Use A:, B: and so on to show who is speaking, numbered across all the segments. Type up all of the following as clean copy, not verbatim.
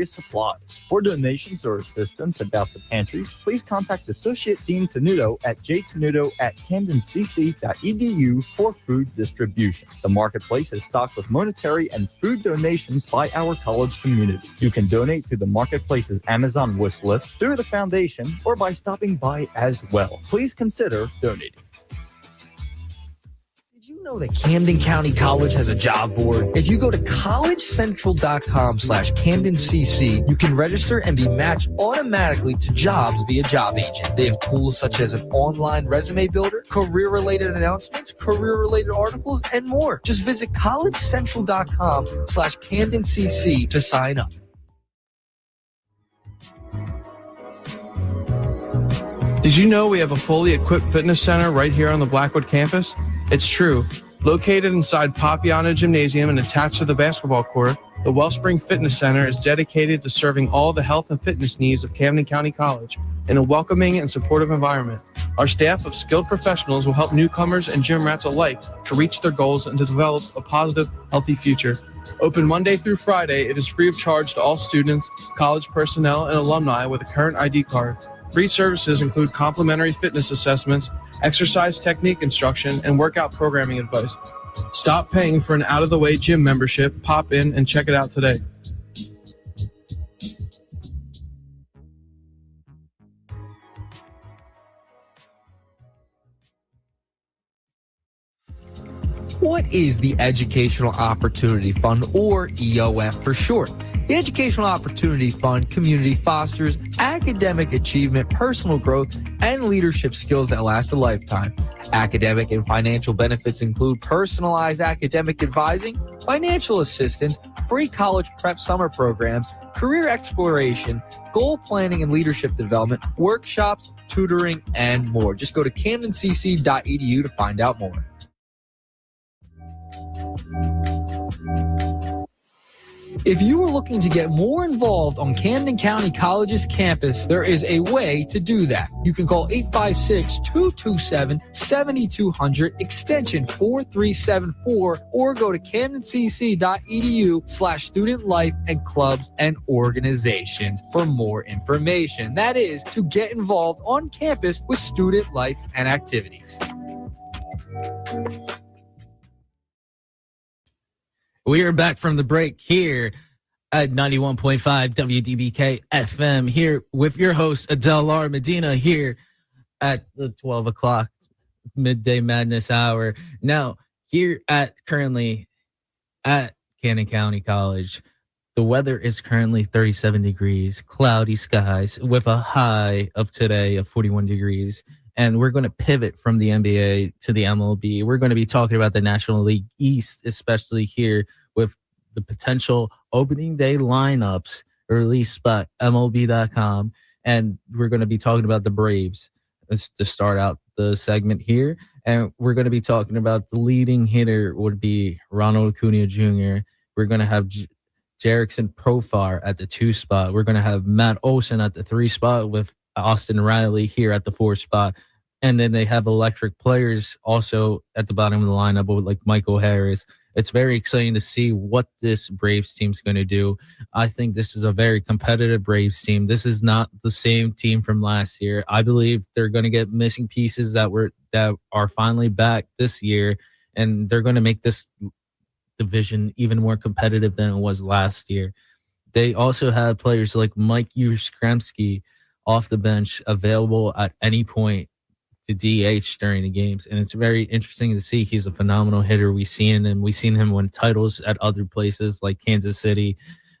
A: supplies. For donations or assistance about the pantries, please contact Associate Dean Tenuto at jtenuto@camdencc.edu for food distribution. The marketplace is stocked with monetary and food donations by our college community. You can donate through the marketplace's Amazon wish list, through the foundation, or by stopping by as well. Please consider donating.
B: Did you know that Camden County College has a job board? If you go to collegecentral.com/CamdenCC, you can register and be matched automatically to jobs via Job Agent. They have tools such as an online resume builder, career-related announcements, career-related articles, and more. Just visit collegecentral.com/CamdenCC to sign up.
C: Did you know we have a fully equipped fitness center right here on the Blackwood campus? It's true. Located inside Papiano Gymnasium and attached to the basketball court, the Wellspring Fitness Center is dedicated to serving all the health and fitness needs of Camden County College in a welcoming and supportive environment. Our staff of skilled professionals will help newcomers and gym rats alike to reach their goals and to develop a positive, healthy future. Open Monday through Friday, it is free of charge to all students, college personnel, and alumni with a current ID card. Free services include complimentary fitness assessments, exercise technique instruction, and workout programming advice. Stop paying for an out-of-the-way gym membership. Pop in and check it out today.
B: What is the Educational Opportunity Fund, or EOF for short? The Educational Opportunity Fund community fosters academic achievement, personal growth, and leadership skills that last a lifetime. Academic and financial benefits include personalized academic advising, financial assistance, free college prep summer programs, career exploration, goal planning and leadership development, workshops, tutoring, and more. Just go to camdencc.edu to find out more. If you are looking to get more involved on Camden County College's campus, there is a way to do that. You can call 856-227-7200 extension 4374 or go to camdencc.edu/student life and clubs and organizations for more information. That is to get involved on campus with student life and activities.
D: We are back from the break here at 91.5 WDBK-FM here with your host, Edel, Lara, Medina, here at the 12 o'clock Midday Madness Hour. Now, here currently at Camden County College, the weather is currently 37 degrees, cloudy skies with a high of today of 41 degrees. And we're going to pivot from the NBA to the MLB. We're going to be talking about the National League East, especially here with the potential opening day lineups released by MLB.com. And we're going to be talking about the Braves to start out the segment here. And we're going to be talking about the leading hitter would be Ronald Acuna Jr. We're going to have Jerickson Profar at the 2 spot. We're going to have Matt Olson at the 3 spot with Austin Riley here at the 4 spot. And then they have electric players also at the bottom of the lineup with like Michael Harris. It's very exciting to see what this Braves team's going to do. I think this is a very competitive Braves team. This is not the same team from last year. I believe they're going to get missing pieces that are finally back this year, and they're going to make this division even more competitive than it was last year. They also have players like Mike Yastrzemski off the bench available at any point to DH during the games. And it's very interesting to see. He's a phenomenal hitter. We've seen him win titles at other places like Kansas City.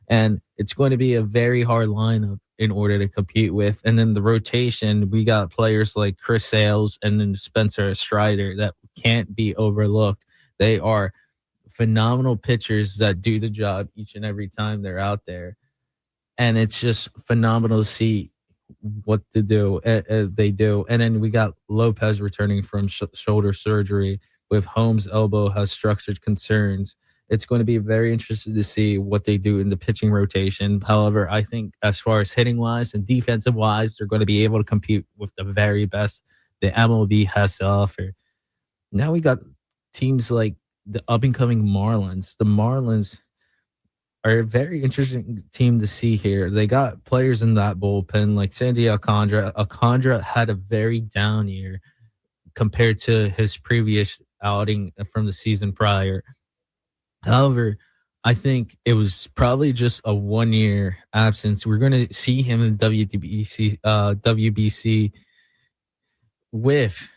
D: And it's going to be a very hard lineup in order to compete with. And then the rotation, we got players like Chris Sales and then Spencer Strider that can't be overlooked. They are phenomenal pitchers that do the job each and every time they're out there. And it's just phenomenal to see what to do. They do. And then we got Lopez returning from shoulder surgery with Holmes' elbow has structured concerns. It's going to be very interesting to see what they do in the pitching rotation. However, I think as far as hitting-wise and defensive-wise, they're going to be able to compete with the very best the MLB has to offer. Now we got teams like the up-and-coming Marlins. The Marlins are a very interesting team to see here. They got players in that bullpen like Sandy Alcantara. Alcantara had a very down year compared to his previous outing from the season prior. However, I think it was probably just a 1 year absence. We're going to see him in WBC with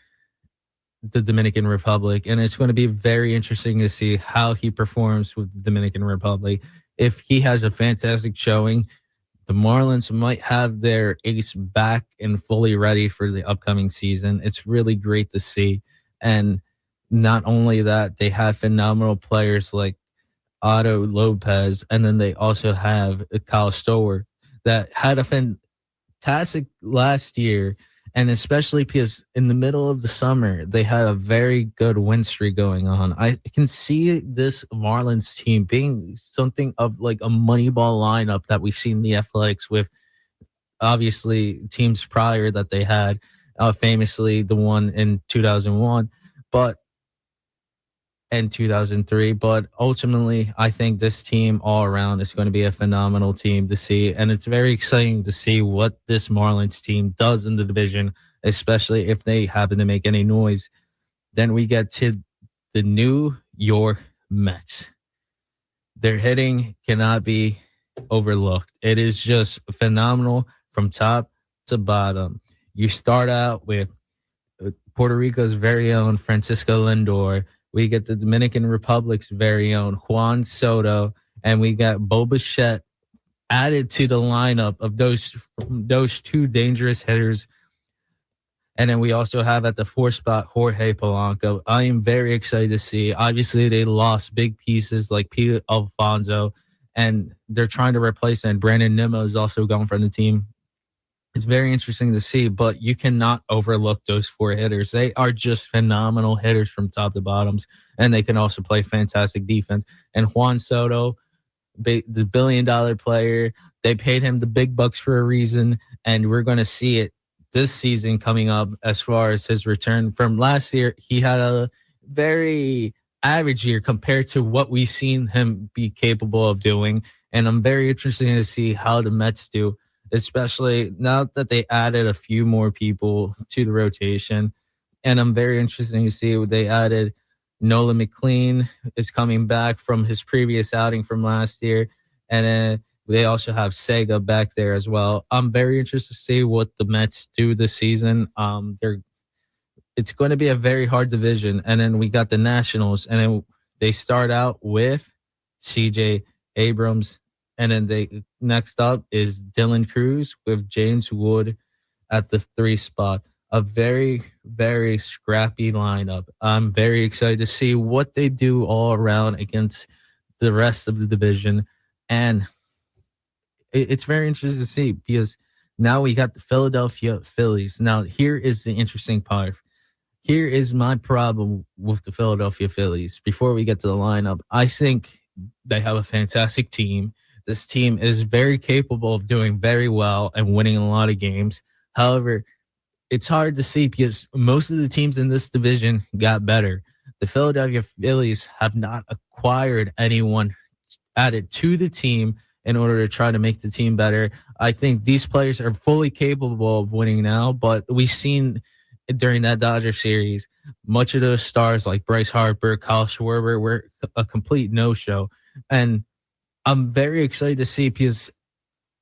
D: the Dominican Republic, and it's going to be very interesting to see how he performs with the Dominican Republic. If he has a fantastic showing, the Marlins might have their ace back and fully ready for the upcoming season. It's really great to see. And not only that, they have phenomenal players like Otto Lopez, and then they also have Kyle Stowers that had a fantastic last year. And especially because in the middle of the summer, they had a very good win streak going on. I can see this Marlins team being something of like a Moneyball lineup that we've seen in the Athletics with obviously teams prior that they had, famously the one in 2001, and 2003. But ultimately, I think this team all around is going to be a phenomenal team to see. And it's very exciting to see what this Marlins team does in the division, especially if they happen to make any noise. Then we get to the New York Mets. Their hitting cannot be overlooked. It is just phenomenal from top to bottom. You start out with Puerto Rico's very own Francisco Lindor. We get the Dominican Republic's very own Juan Soto, and we got Bo Bichette added to the lineup of those two dangerous hitters. And then we also have at the 4th spot Jorge Polanco. I am very excited to see. Obviously, they lost big pieces like Peter Alfonso, and they're trying to replace him. Brandon Nimmo is also gone from the team. It's very interesting to see, but you cannot overlook those 4 hitters. They are just phenomenal hitters from top to bottoms, and they can also play fantastic defense. And Juan Soto, the $1 billion player, they paid him the big bucks for a reason, and we're going to see it this season coming up as far as his return. From last year, he had a very average year compared to what we've seen him be capable of doing, and I'm very interested to see how the Mets do, especially now that they added a few more people to the rotation. And I'm very interested to see what they added. Nolan McLean is coming back from his previous outing from last year. And then they also have Sega back there as well. I'm very interested to see what the Mets do this season. It's going to be a very hard division. And then we got the Nationals, and then they start out with CJ Abrams. And then next up is Dylan Cruz with James Wood at the 3 spot. A very, very scrappy lineup. I'm very excited to see what they do all around against the rest of the division. And it's very interesting to see because now we got the Philadelphia Phillies. Now, here is the interesting part. Here is my problem with the Philadelphia Phillies. Before we get to the lineup, I think they have a fantastic team. This team is very capable of doing very well and winning a lot of games. However, it's hard to see because most of the teams in this division got better. The Philadelphia Phillies have not acquired anyone added to the team in order to try to make the team better. I think these players are fully capable of winning now, but we've seen during that Dodger series, much of those stars like Bryce Harper, Kyle Schwarber were a complete no-show. And I'm very excited to see because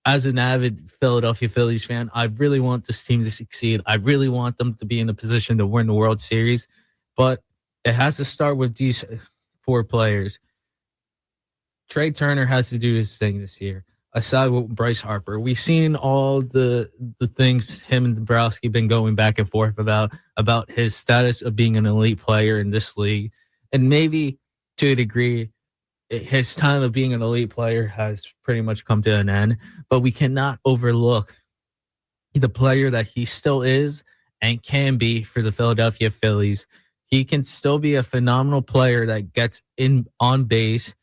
D: as an avid Philadelphia Phillies fan, I really want this team to succeed. I really want them to be in a position to win the World Series, but it has to start with these 4 players. Trey Turner has to do his thing this year. Aside with Bryce Harper, we've seen all the things him and Dombrowski been going back and forth about his status of being an elite player in this league, and maybe to a degree, his time of being an elite player has pretty much come to an end, but we cannot overlook the player that he still is and can be for the Philadelphia Phillies. He can still be a phenomenal player that gets in on base,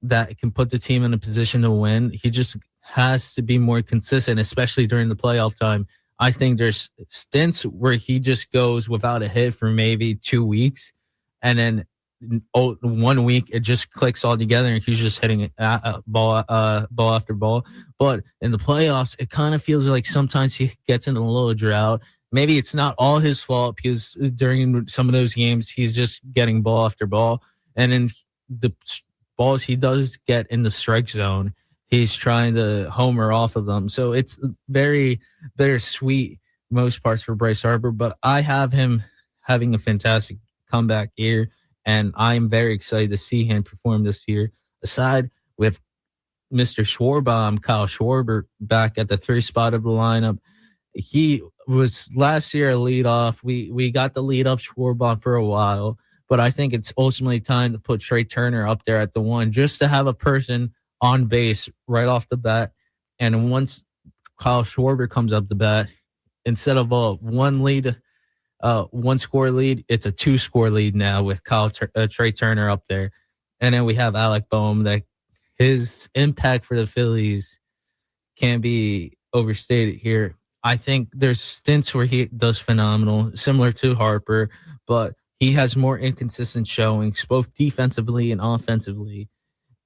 D: that can put the team in a position to win. He just has to be more consistent, especially during the playoff time. I think there's stints where he just goes without a hit for maybe 2 weeks, and then 1 week it just clicks all together and he's just hitting it ball after ball. But in the playoffs, it kind of feels like sometimes he gets in a little drought. Maybe it's not all his fault because during some of those games he's just getting ball after ball, and in the balls he does get in the strike zone, he's trying to homer off of them. So it's very, very sweet most parts for Bryce Harper, but I have him having a fantastic comeback year, and I'm very excited to see him perform this year. Aside with Mr. Schwarbaum, Kyle Schwarber, back at the 3 spot of the lineup. He was last year a leadoff. We got the lead up Schwarbaum for a while, but I think it's ultimately time to put Trey Turner up there at the 1 just to have a person on base right off the bat. And once Kyle Schwarber comes up the bat, instead of a 1 score lead, it's a 2 score lead now with Trey Turner up there. And then we have Alec Boehm. That his impact for the Phillies can't be overstated here. I think there's stints where he does phenomenal, similar to Harper, but he has more inconsistent showings, both defensively and offensively.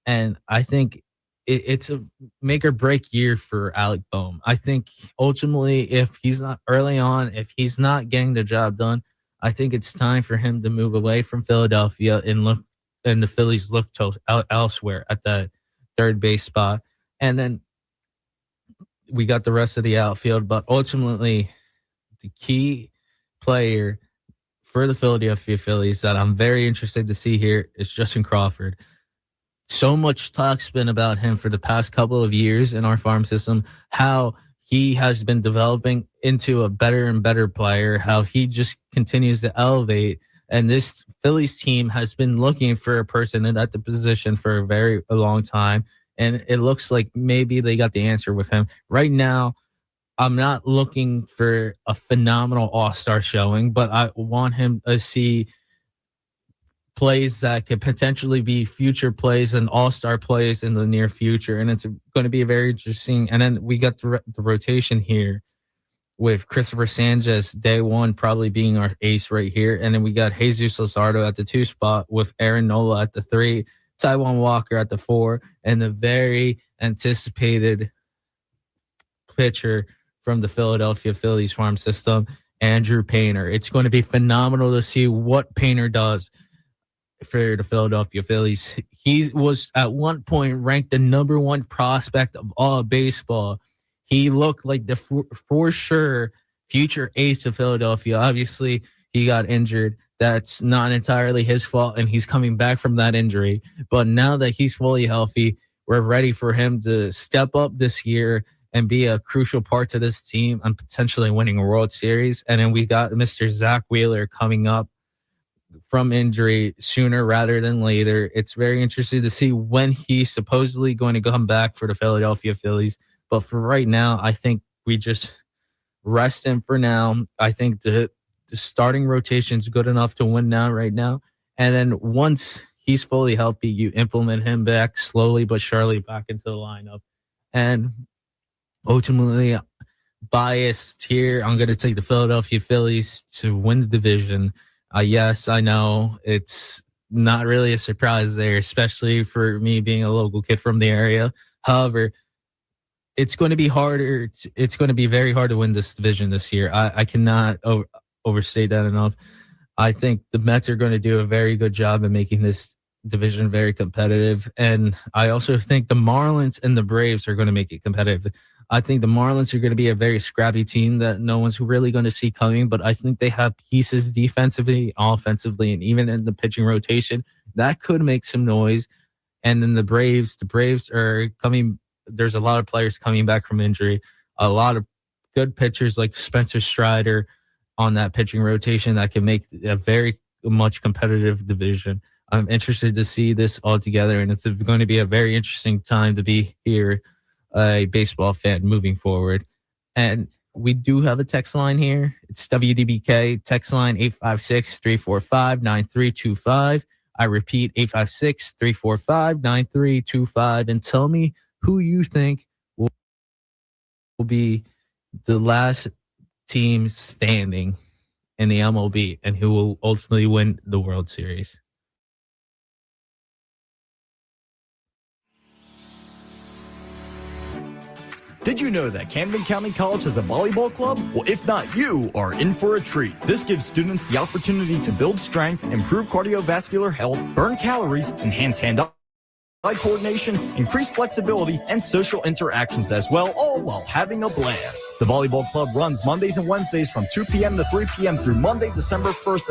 D: And I think it's a make or break year for Alec Boehm. I think ultimately, if he's not early on, if he's not getting the job done, I think it's time for him to move away from Philadelphia and the Phillies look elsewhere at that third base spot. And then we got the rest of the outfield, but ultimately the key player for the Philadelphia Phillies that I'm very interested to see here is Justin Crawford. So much talk's been about him for the past couple of years in our farm system, how he has been developing into a better and better player, how he just continues to elevate. And this Phillies team has been looking for a person at the position for a very long time. And it looks like maybe they got the answer with him. Right now, I'm not looking for a phenomenal all-star showing, but I want him to see plays that could potentially be future plays and all-star plays in the near future. And it's going to be very interesting. And then we got the rotation here with Christopher Sanchez, day 1, probably being our ace right here. And then we got Jesus Luzardo at the 2 spot with Aaron Nola at the 3, Taijuan Walker at the 4, and the very anticipated pitcher from the Philadelphia Phillies farm system, Andrew Painter. It's going to be phenomenal to see what Painter does for the Philadelphia Phillies. He was at one point ranked the number 1 prospect of all baseball. He looked like the for sure future ace of Philadelphia. Obviously, he got injured. That's not entirely his fault, and he's coming back from that injury. But now that he's fully healthy, we're ready for him to step up this year and be a crucial part to this team and potentially winning a World Series. And then we got Mr. Zach Wheeler coming up from injury sooner rather than later. It's very interesting to see when he's supposedly going to come back for the Philadelphia Phillies. But for right now, I think we just rest him for now. I think the starting rotation is good enough to win now right now. And then once he's fully healthy, you implement him back slowly but surely back into the lineup. And ultimately, biased here, I'm going to take the Philadelphia Phillies to win the division. Yes, I know it's not really a surprise there, especially for me being a local kid from the area. However, it's going to be harder. It's going to be very hard to win this division this year. I cannot overstate that enough. I think the Mets are going to do a very good job in making this division very competitive. And I also think the Marlins and the Braves are going to make it competitive. I think the Marlins are going to be a very scrappy team that no one's really going to see coming, but I think they have pieces defensively, offensively, and even in the pitching rotation that could make some noise. And then the Braves are coming. There's a lot of players coming back from injury, a lot of good pitchers like Spencer Strider on that pitching rotation that can make a very much competitive division. I'm interested to see this all together, and it's going to be a very interesting time to be here, a baseball fan moving forward. And we do have a text line here. It's WDBK, text line 856-345-9325. I repeat, 856-345-9325. And tell me who you think will be the last team standing in the MLB and who will ultimately win the World Series.
A: Did you know that Camden County College has a volleyball club? Well, if not, you are in for a treat. This gives students the opportunity to build strength, improve cardiovascular health, burn calories, enhance hand-eye coordination, increase flexibility, and social interactions as well, all while having a blast. The volleyball club runs Mondays and Wednesdays from 2 p.m. to 3 p.m. through Monday, December 1st,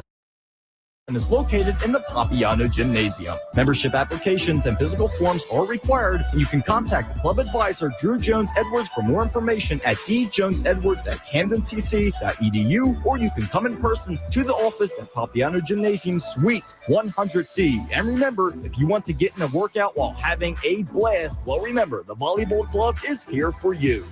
A: and is located in the Papiano Gymnasium. Membership applications and physical forms are required, and you can contact the club advisor, Drew Jones Edwards, for more information at djonesedwards@camdencc.edu, or you can come in person to the office at Papiano Gymnasium, Suite 100D. And remember, if you want to get in a workout while having a blast, well, remember, the volleyball club is here for you.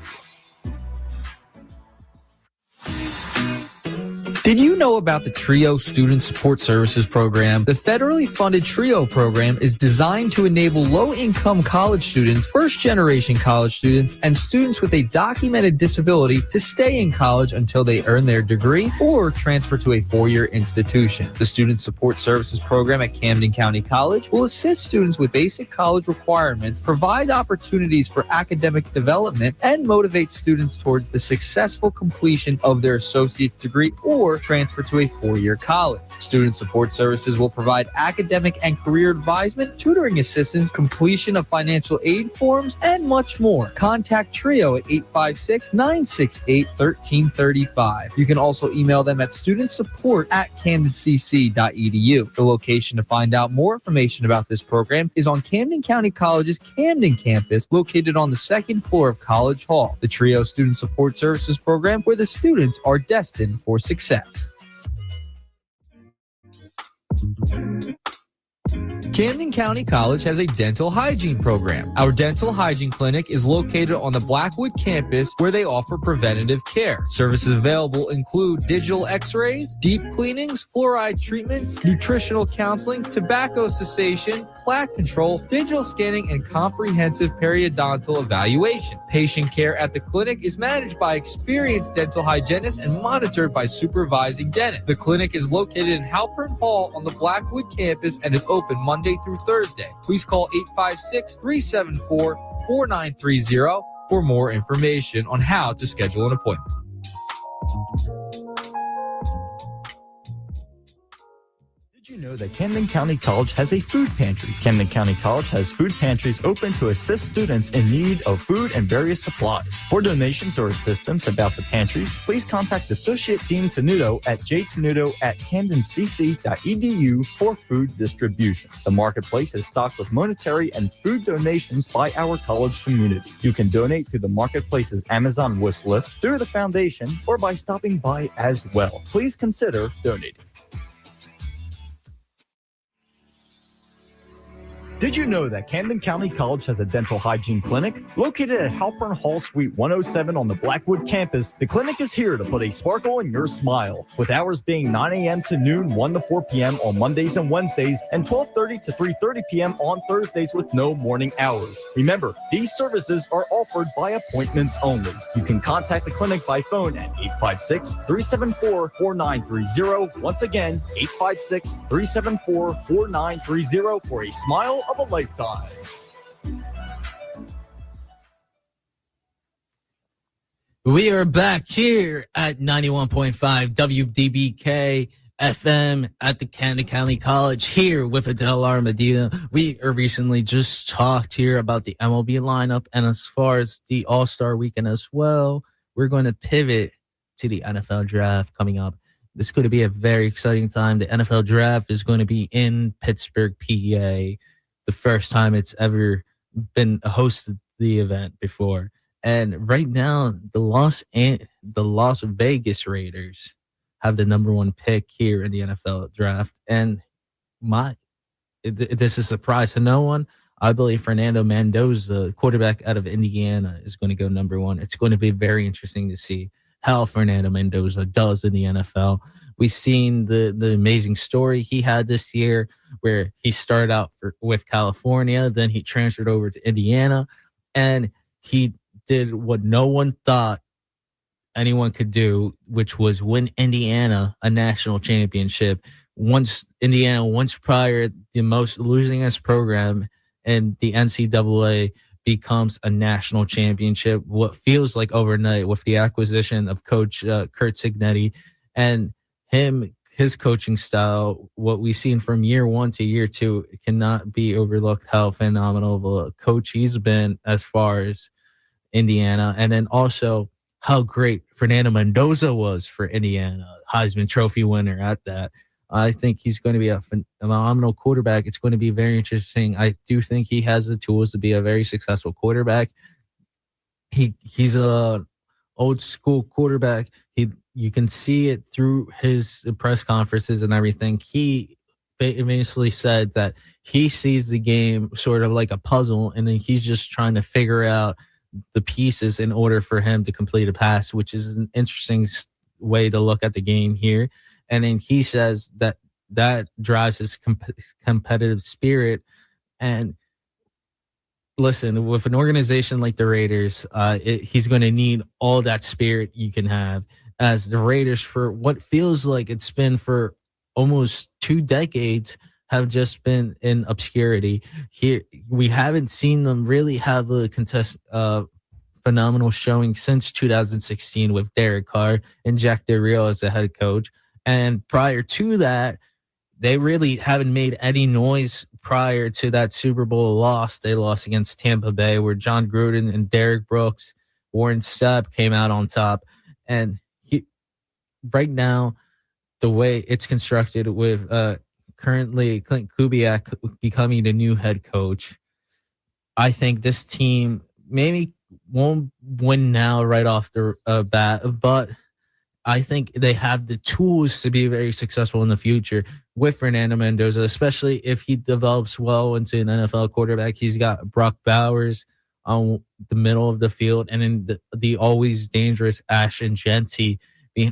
B: Did you know about the TRIO Student Support Services Program? The federally funded TRIO program is designed to enable low-income college students, first-generation college students, and students with a documented disability to stay in college until they earn their degree or transfer to a four-year institution. The Student Support Services Program at Camden County College will assist students with basic college requirements, provide opportunities for academic development, and motivate students towards the successful completion of their associate's degree or transfer to a four-year college. Student Support Services will provide academic and career advisement, tutoring assistance, completion of financial aid forms, and much more. Contact TRIO at 856-968-1335. You can also email them at studentsupport@camdencc.edu. The location to find out more information about this program is on Camden County College's Camden campus, located on the second floor of College Hall. The TRIO Student Support Services Program, where the students are destined for success. Camden County College has a dental hygiene program. Our dental hygiene clinic is located on the Blackwood campus, where they offer preventative care. Services available include digital x-rays, deep cleanings, fluoride treatments, nutritional counseling, tobacco cessation, plaque control, digital scanning, and comprehensive periodontal evaluation. Patient care at the clinic is managed by experienced dental hygienists and monitored by supervising dentists. The clinic is located in Halpern Hall on the Blackwood campus and is open Monday through Thursday. Please call 856-374-4930 for more information on how to schedule an appointment.
A: Did you know that Camden County College has a food pantry? Camden County College has food pantries open to assist students in need of food and various supplies. For donations or assistance about the pantries, please contact Associate Dean Tenuto at jtenuto@camdencc.edu for food distribution. The marketplace is stocked with monetary and food donations by our college community. You can donate to the marketplace's Amazon wish list through the foundation or by stopping by as well. Please consider donating. Did you know that Camden County College has a dental hygiene clinic? Located at Halpern Hall Suite 107 on the Blackwood campus, the clinic is here to put a sparkle in your smile, with hours being 9 a.m. to noon, 1 to 4 p.m. on Mondays and Wednesdays, and 12:30 to 3:30 p.m. on Thursdays with no morning hours. Remember, these services are offered by appointments only. You can contact the clinic by phone at 856-374-4930. Once again, 856-374-4930 for a smile of a lifetime.
D: We are back here at 91.5 WDBK-FM at the Camden County College, here with Edel, Lara, Medina. We recently just talked here about the MLB lineup, and as far as the All-Star weekend as well, we're going to pivot to the NFL draft coming up. This is going to be a very exciting time. The NFL draft is going to be in Pittsburgh, PA. The first time it's ever been hosted the event before. And right now, the Las Vegas Raiders have the number one pick here in the NFL draft. And this is a surprise to no one. I believe Fernando Mendoza, quarterback out of Indiana, is going to go number one. It's going to be very interesting to see how Fernando Mendoza does in the NFL. We've seen the amazing story he had this year where he started out with California, then he transferred over to Indiana, and he did what no one thought anyone could do, which was win Indiana a national championship. Once prior, the most losingest program in the NCAA becomes a national championship, what feels like overnight, with the acquisition of Coach Kurt Signetti and his coaching style. What we've seen from year one to year two cannot be overlooked, how phenomenal of a coach he's been as far as Indiana. And then also how great Fernando Mendoza was for Indiana, Heisman Trophy winner at that. I think he's going to be a phenomenal quarterback. It's going to be very interesting. I do think he has the tools to be a very successful quarterback. He's a old school quarterback. You can see it through his press conferences and everything. He basically said that he sees the game sort of like a puzzle, and then he's just trying to figure out the pieces in order for him to complete a pass, which is an interesting way to look at the game here. And then he says that drives his competitive spirit. And listen, with an organization like the Raiders, he's going to need all that spirit you can have. As the Raiders, for what feels like it's been for almost 2 decades, have just been in obscurity. Here, we haven't seen them really have a phenomenal showing since 2016 with Derek Carr and Jack Del Rio as the head coach. And prior to that, they really haven't made any noise prior to that Super Bowl loss. They lost against Tampa Bay, where John Gruden and Derek Brooks, Warren Sapp came out on top. And right now, the way it's constructed with currently Clint Kubiak becoming the new head coach, I think this team maybe won't win now right off the bat, but I think they have the tools to be very successful in the future with Fernando Mendoza, especially if he develops well into an NFL quarterback. He's got Brock Bowers on the middle of the field, and then the always dangerous Ashton Jeanty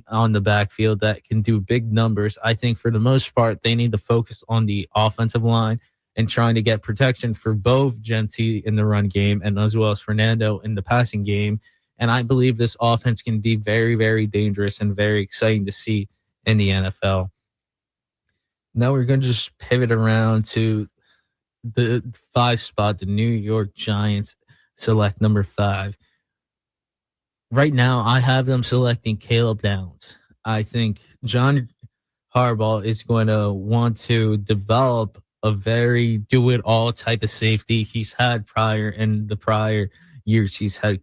D: on the backfield that can do big numbers. I think for the most part, they need to focus on the offensive line and trying to get protection for both Jeanty in the run game and as well as Fernando in the passing game. And I believe this offense can be very, very dangerous and very exciting to see in the NFL. Now we're going to just pivot around to the 5 spot. The New York Giants select number 5. Right now, I have them selecting Caleb Downs. I think John Harbaugh is going to want to develop a very do-it-all type of safety he's had in the prior years he's had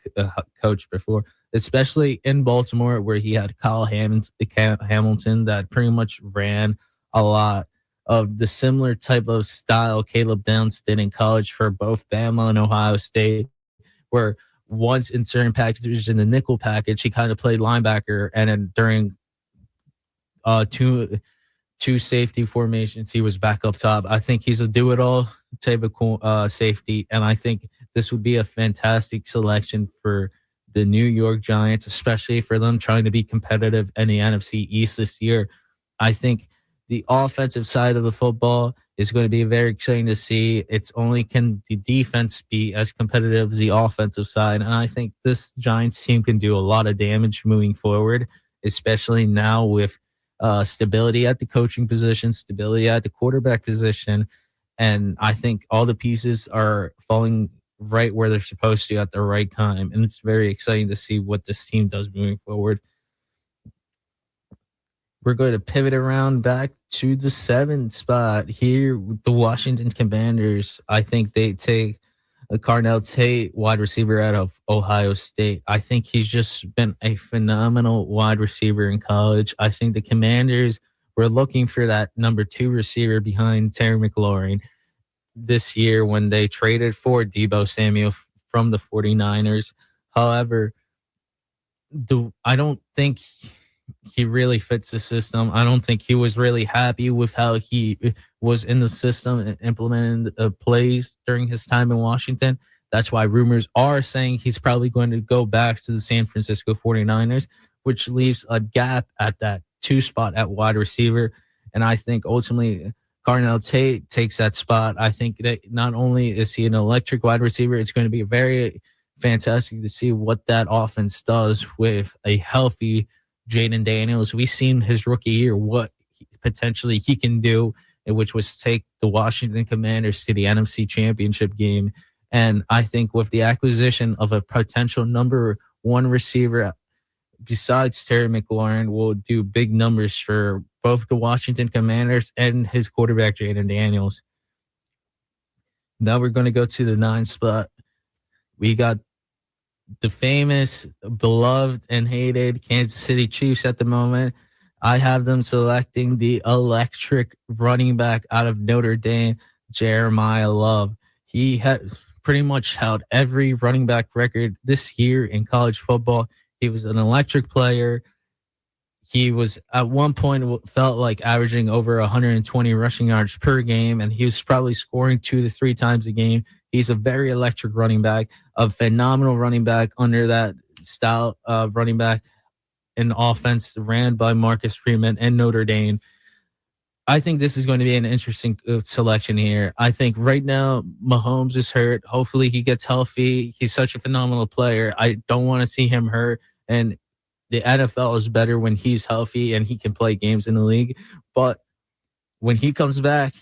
D: coached before, especially in Baltimore, where he had Kyle Hamilton that pretty much ran a lot of the similar type of style Caleb Downs did in college for both Bama and Ohio State, where once in certain packages in the nickel package, he kind of played linebacker, and then during two safety formations, he was back up top. I think he's a do-it-all type of safety, and I think this would be a fantastic selection for the New York Giants, especially for them trying to be competitive in the NFC East this year. I think the offensive side of the football is going to be very exciting to see. It's only can the defense be as competitive as the offensive side, and I think this Giants team can do a lot of damage moving forward, especially now with stability at the coaching position, stability at the quarterback position, and I think all the pieces are falling right where they're supposed to at the right time, and it's very exciting to see what this team does moving forward. We're going to pivot around back to the 7th spot here with the Washington Commanders. I think they take a Carnell Tate, wide receiver out of Ohio State. I think he's just been a phenomenal wide receiver in college. I think the Commanders were looking for that number 2 receiver behind Terry McLaurin this year when they traded for Deebo Samuel from the 49ers. However, I don't think he really fits the system. I don't think he was really happy with how he was in the system and implementing plays during his time in Washington. That's why rumors are saying he's probably going to go back to the San Francisco 49ers, which leaves a gap at that 2 spot at wide receiver. And I think ultimately Carnell Tate takes that spot. I think that not only is he an electric wide receiver, it's going to be very fantastic to see what that offense does with a healthy Jaden Daniels. We've seen his rookie year, what potentially he can do, which was take the Washington Commanders to the NFC Championship game. And I think with the acquisition of a potential number one receiver besides Terry McLaurin will do big numbers for both the Washington Commanders and his quarterback, Jaden Daniels. Now we're going to go to the 9th spot. We got the famous, beloved, and hated Kansas City Chiefs at the moment. I have them selecting the electric running back out of Notre Dame, Jeremiah Love. He has pretty much held every running back record this year in college football. He was an electric player. He was at one point felt like averaging over 120 rushing yards per game, and he was probably scoring 2 to 3 times a game. He's a very electric running back, a phenomenal running back under that style of running back in offense ran by Marcus Freeman and Notre Dame. I think this is going to be an interesting selection here. I think right now Mahomes is hurt. Hopefully he gets healthy. He's such a phenomenal player. I don't want to see him hurt. And the NFL is better when he's healthy and he can play games in the league. But when he comes back,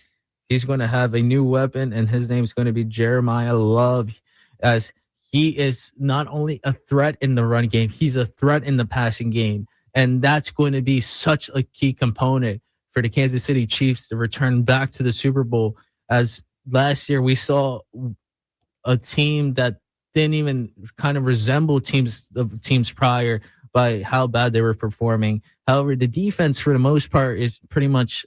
D: he's going to have a new weapon, and his name is going to be Jeremiah Love, as he is not only a threat in the run game, he's a threat in the passing game. And that's going to be such a key component for the Kansas City Chiefs to return back to the Super Bowl. As last year we saw a team that didn't even kind of resemble teams prior by how bad they were performing. However, the defense for the most part is pretty much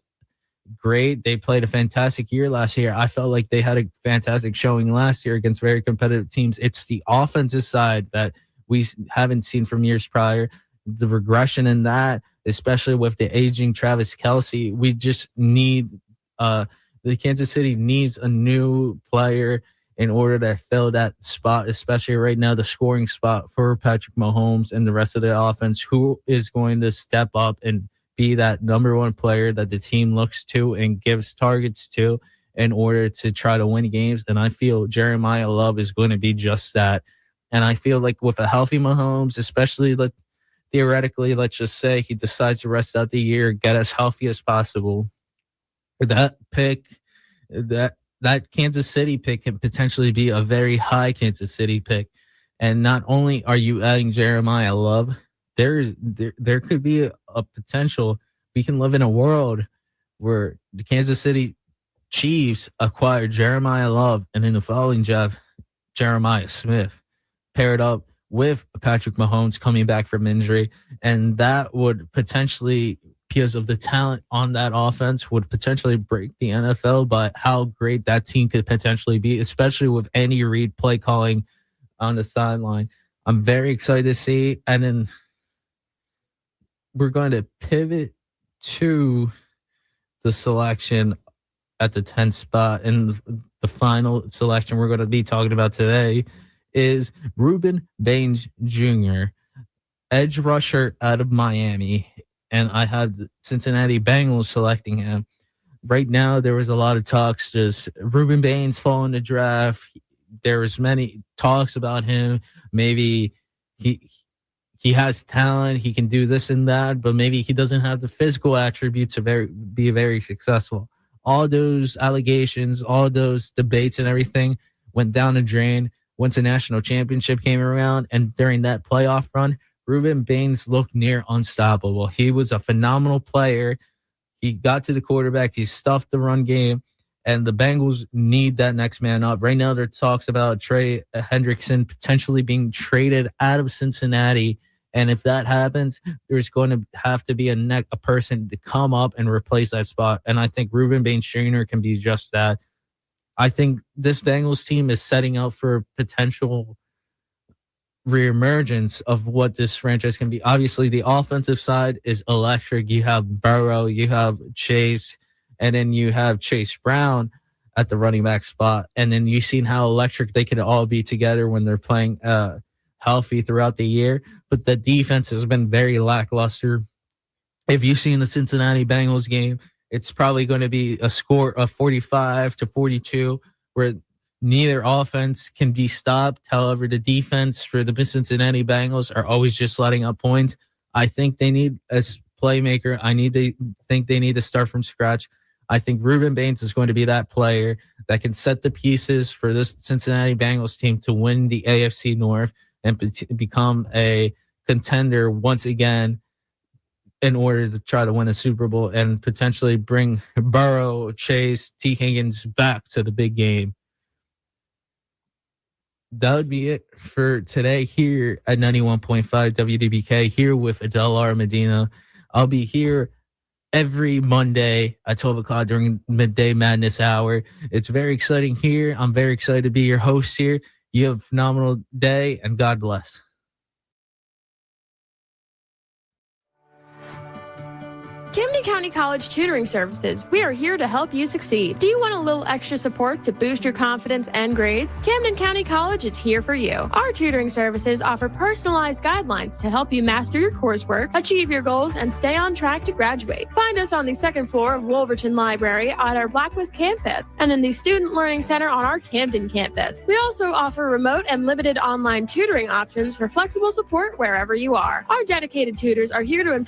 D: great. They played a fantastic year last year. I felt like they had a fantastic showing last year against very competitive teams. It's the offensive side that we haven't seen from years prior. The regression in that, especially with the aging Travis Kelce, we just need the Kansas City needs a new player in order to fill that spot, especially right now, the scoring spot for Patrick Mahomes and the rest of the offense, who is going to step up and be that number one player that the team looks to and gives targets to in order to try to win games. And I feel Jeremiah Love is going to be just that. And I feel like with a healthy Mahomes, especially theoretically, let's just say he decides to rest out the year, get as healthy as possible, that pick, that Kansas City pick can potentially be a very high Kansas City pick. And not only are you adding Jeremiah Love, there could be a potential. We can live in a world where the Kansas City Chiefs acquire Jeremiah Love, and in the following draft, Jeremiah Smith paired up with Patrick Mahomes coming back from injury. And that would potentially, because of the talent on that offense, would potentially break the NFL by how great that team could potentially be, especially with Andy Reid play calling on the sideline. I'm very excited to see. And then we're going to pivot to the selection at the 10th spot. And the final selection we're going to be talking about today is Ruben Baines Jr., edge rusher out of Miami. And I have the Cincinnati Bengals selecting him. Right now, there was a lot of talks, just Ruben Baines fall in the draft. There was many talks about him. Maybe he has talent. He can do this and that, but maybe he doesn't have the physical attributes to be very successful. All those allegations, all those debates and everything went down the drain once a national championship came around. And during that playoff run, Ruben Baines looked near unstoppable. He was a phenomenal player. He got to the quarterback. He stuffed the run game. And the Bengals need that next man up. Right now, there are talks about Trey Hendrickson potentially being traded out of Cincinnati. And if that happens, there's going to have to be a person to come up and replace that spot. And I think Ruben Baines Jr. can be just that. I think this Bengals team is setting up for potential reemergence of what this franchise can be. Obviously, the offensive side is electric. You have Burrow, you have Chase, and then you have Chase Brown at the running back spot. And then you've seen how electric they can all be together when they're playing healthy throughout the year. But the defense has been very lackluster. If you've seen the Cincinnati Bengals game, it's probably going to be a score of 45-42, where neither offense can be stopped. However, the defense for the Cincinnati Bengals are always just letting up points. I think they need a playmaker. I think they need to start from scratch. I think Ruben Baines is going to be that player that can set the pieces for this Cincinnati Bengals team to win the AFC North and become a contender once again in order to try to win a Super Bowl and potentially bring Burrow, Chase, T. Higgins back to the big game. That would be it for today here at 91.5 WDBK, here with Edel, Lara, Medina. I'll be here every Monday at 12 o'clock during Midday Madness Hour. It's very exciting here. I'm very excited to be your host here. You have a phenomenal day, and God bless.
E: Camden County College Tutoring Services. We are here to help you succeed. Do you want a little extra support to boost your confidence and grades? Camden County College is here for you. Our tutoring services offer personalized guidelines to help you master your coursework, achieve your goals, and stay on track to graduate. Find us on the second floor of Wolverton Library at our Blackwood campus and in the Student Learning Center on our Camden campus. We also offer remote and limited online tutoring options for flexible support wherever you are. Our dedicated tutors are here to empower